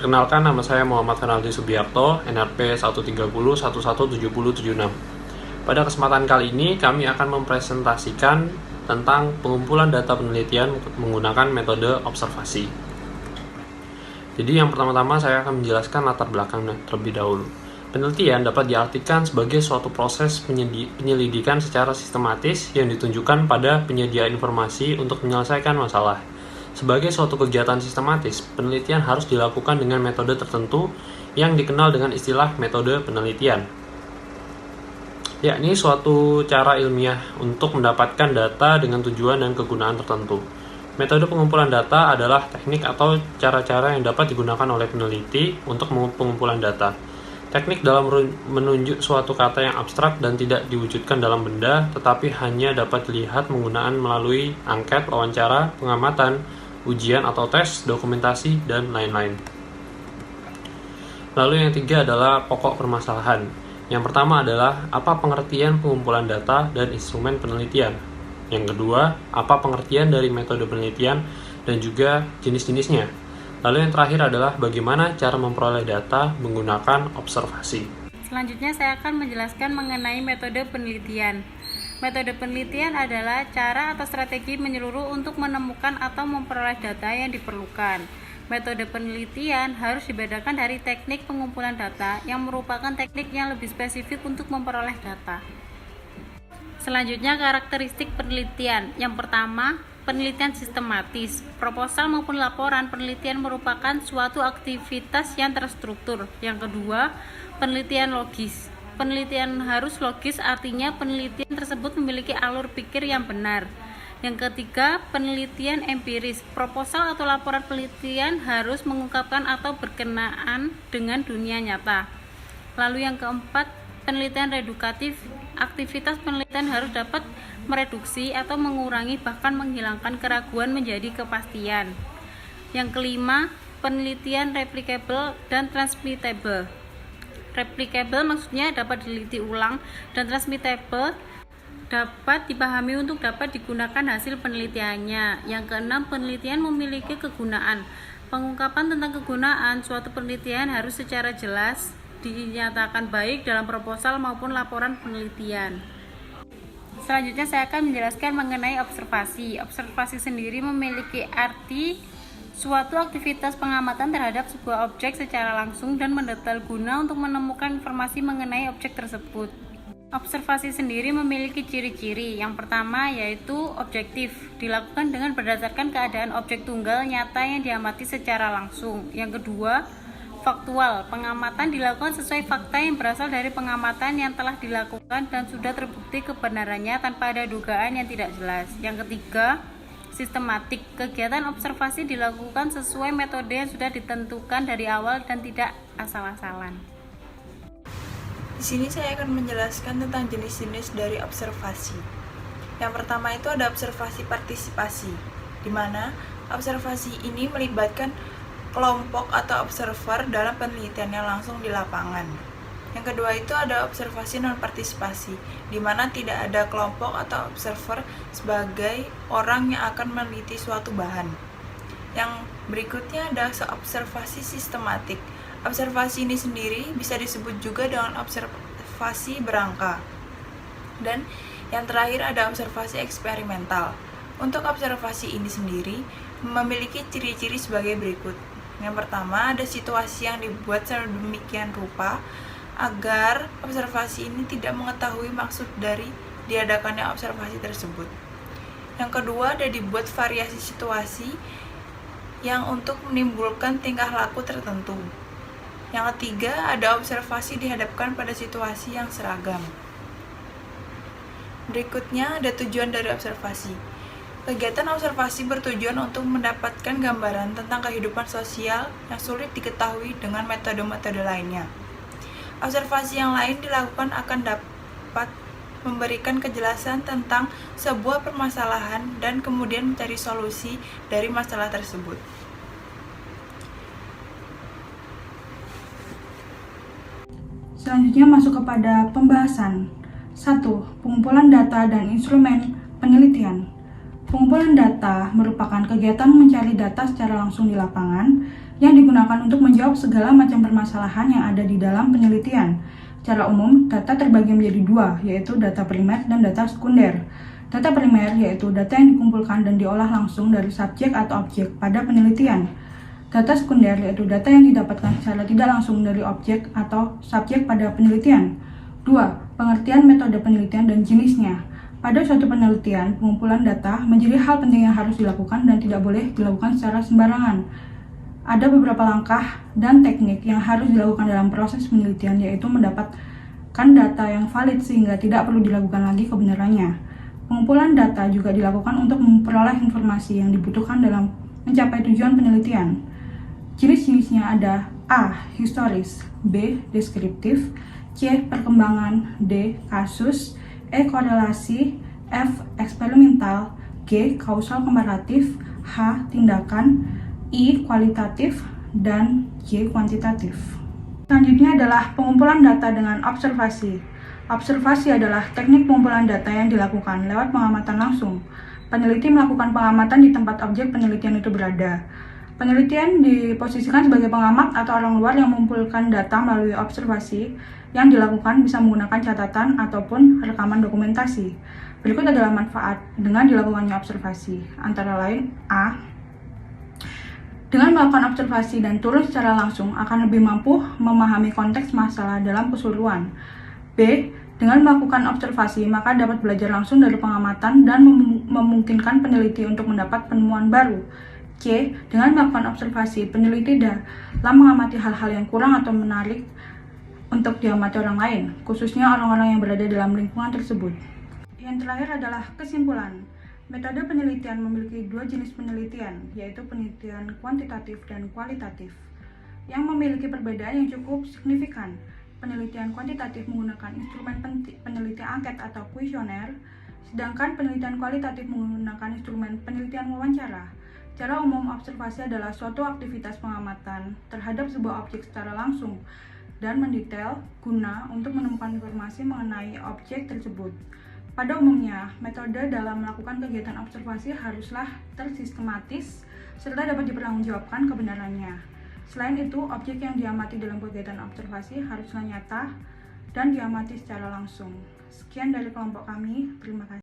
Perkenalkan, nama saya Muhammad Fernaldi Subiakto, NRP 130117076. Pada kesempatan kali ini, kami akan mempresentasikan tentang pengumpulan data penelitian menggunakan metode observasi. Jadi yang pertama-tama saya akan menjelaskan latar belakangnya terlebih dahulu. Penelitian dapat diartikan sebagai suatu proses penyelidikan secara sistematis yang ditunjukkan pada penyedia informasi untuk menyelesaikan masalah. Sebagai suatu kegiatan sistematis, penelitian harus dilakukan dengan metode tertentu yang dikenal dengan istilah metode penelitian. Yakni suatu cara ilmiah untuk mendapatkan data dengan tujuan dan kegunaan tertentu. Metode pengumpulan data adalah teknik atau cara-cara yang dapat digunakan oleh peneliti untuk pengumpulan data. Teknik dalam menunjuk suatu kata yang abstrak dan tidak diwujudkan dalam benda, tetapi hanya dapat dilihat menggunakan melalui angket, wawancara, pengamatan, ujian atau tes, dokumentasi, dan lain-lain. Lalu yang ketiga adalah pokok permasalahan. Yang pertama adalah apa pengertian pengumpulan data dan instrumen penelitian. Yang kedua, apa pengertian dari metode penelitian dan juga jenis-jenisnya. Lalu yang terakhir adalah bagaimana cara memperoleh data menggunakan observasi. Selanjutnya saya akan menjelaskan mengenai metode penelitian. Metode penelitian adalah cara atau strategi menyeluruh untuk menemukan atau memperoleh data yang diperlukan. Metode penelitian harus dibedakan dari teknik pengumpulan data yang merupakan teknik yang lebih spesifik untuk memperoleh data. Selanjutnya, karakteristik penelitian. Yang pertama, penelitian sistematis. Proposal maupun laporan penelitian merupakan suatu aktivitas yang terstruktur. Yang kedua, penelitian logis. Penelitian harus logis, artinya penelitian tersebut memiliki alur pikir yang benar. Yang ketiga, penelitian empiris. Proposal atau laporan penelitian harus mengungkapkan atau berkenaan dengan dunia nyata. Lalu yang keempat, penelitian redukatif. Aktivitas penelitian harus dapat mereduksi atau mengurangi bahkan menghilangkan keraguan menjadi kepastian. Yang kelima, penelitian replicable dan transmittable. Replicable maksudnya dapat diteliti ulang, dan transmittable dapat dipahami untuk dapat digunakan hasil penelitiannya. Yang keenam, penelitian memiliki kegunaan. Pengungkapan tentang kegunaan suatu penelitian harus secara jelas dinyatakan baik dalam proposal maupun laporan penelitian. Selanjutnya saya akan menjelaskan mengenai observasi. Observasi sendiri memiliki arti suatu aktivitas pengamatan terhadap sebuah objek secara langsung dan mendetail guna untuk menemukan informasi mengenai objek tersebut. Observasi sendiri memiliki ciri-ciri. Yang pertama yaitu objektif, dilakukan dengan berdasarkan keadaan objek tunggal nyata yang diamati secara langsung. Yang kedua, faktual, pengamatan dilakukan sesuai fakta yang berasal dari pengamatan yang telah dilakukan dan sudah terbukti kebenarannya tanpa ada dugaan yang tidak jelas. Yang ketiga, sistematik, kegiatan observasi dilakukan sesuai metode yang sudah ditentukan dari awal dan tidak asal-asalan. Di sini saya akan menjelaskan tentang jenis-jenis dari observasi. Yang pertama itu ada observasi partisipasi, di mana observasi ini melibatkan kelompok atau observer dalam penelitiannya langsung di lapangan. Yang kedua itu ada observasi non-partisipasi, di mana tidak ada kelompok atau observer sebagai orang yang akan meneliti suatu bahan. Yang berikutnya ada observasi sistematik. Observasi ini sendiri bisa disebut juga dengan observasi berangka. Dan yang terakhir ada observasi eksperimental. Untuk observasi ini sendiri memiliki ciri-ciri sebagai berikut. Yang pertama, ada situasi yang dibuat sedemikian rupa agar observasi ini tidak mengetahui maksud dari diadakannya observasi tersebut. Yang kedua, ada dibuat variasi situasi yang untuk menimbulkan tingkah laku tertentu. Yang ketiga, ada observasi dihadapkan pada situasi yang seragam. Berikutnya, ada tujuan dari observasi. Kegiatan observasi bertujuan untuk mendapatkan gambaran tentang kehidupan sosial yang sulit diketahui dengan metode-metode lainnya. Observasi yang lain dilakukan akan dapat memberikan kejelasan tentang sebuah permasalahan dan kemudian mencari solusi dari masalah tersebut. Selanjutnya masuk kepada pembahasan. 1. Pengumpulan data dan instrumen penelitian. Pengumpulan data merupakan kegiatan mencari data secara langsung di lapangan yang digunakan untuk menjawab segala macam permasalahan yang ada di dalam penelitian. Secara umum, data terbagi menjadi dua, yaitu data primer dan data sekunder. Data primer yaitu data yang dikumpulkan dan diolah langsung dari subjek atau objek pada penelitian. Data sekunder yaitu data yang didapatkan secara tidak langsung dari objek atau subjek pada penelitian. 2. Pengertian metode penelitian dan jenisnya. Pada suatu penelitian, pengumpulan data menjadi hal penting yang harus dilakukan dan tidak boleh dilakukan secara sembarangan. Ada beberapa langkah dan teknik yang harus dilakukan dalam proses penelitian, yaitu mendapatkan data yang valid sehingga tidak perlu dilakukan lagi kebenarannya. Pengumpulan data juga dilakukan untuk memperoleh informasi yang dibutuhkan dalam mencapai tujuan penelitian. Jenis-jenisnya ada A. Historis, B. Deskriptif, C. Perkembangan, D. Kasus, E. Korelasi, F. Eksperimental, G. Kausal komparatif, H. Tindakan, I. Kualitatif, dan J. Kuantitatif. Selanjutnya adalah pengumpulan data dengan observasi. Observasi adalah teknik pengumpulan data yang dilakukan lewat pengamatan langsung. Peneliti melakukan pengamatan di tempat objek penelitian itu berada. Penelitian diposisikan sebagai pengamat atau orang luar yang mengumpulkan data melalui observasi yang dilakukan bisa menggunakan catatan ataupun rekaman dokumentasi. Berikut adalah manfaat dengan dilakukannya observasi, antara lain A. Dengan melakukan observasi dan turun secara langsung akan lebih mampu memahami konteks masalah dalam keseluruhan. B. Dengan melakukan observasi maka dapat belajar langsung dari pengamatan dan memungkinkan peneliti untuk mendapat penemuan baru. C. Dengan melakukan observasi, peneliti dalam mengamati hal-hal yang kurang atau menarik untuk diamati orang lain, khususnya orang-orang yang berada dalam lingkungan tersebut. Yang terakhir adalah kesimpulan. Metode penelitian memiliki dua jenis penelitian, yaitu penelitian kuantitatif dan kualitatif, yang memiliki perbedaan yang cukup signifikan. Penelitian kuantitatif menggunakan instrumen penelitian angket atau kuesioner, sedangkan penelitian kualitatif menggunakan instrumen penelitian wawancara. Secara umum, observasi adalah suatu aktivitas pengamatan terhadap sebuah objek secara langsung dan mendetail guna untuk menemukan informasi mengenai objek tersebut. Pada umumnya, metode dalam melakukan kegiatan observasi haruslah tersistematis serta dapat dipertanggungjawabkan kebenarannya. Selain itu, objek yang diamati dalam kegiatan observasi haruslah nyata dan diamati secara langsung. Sekian dari kelompok kami, terima kasih.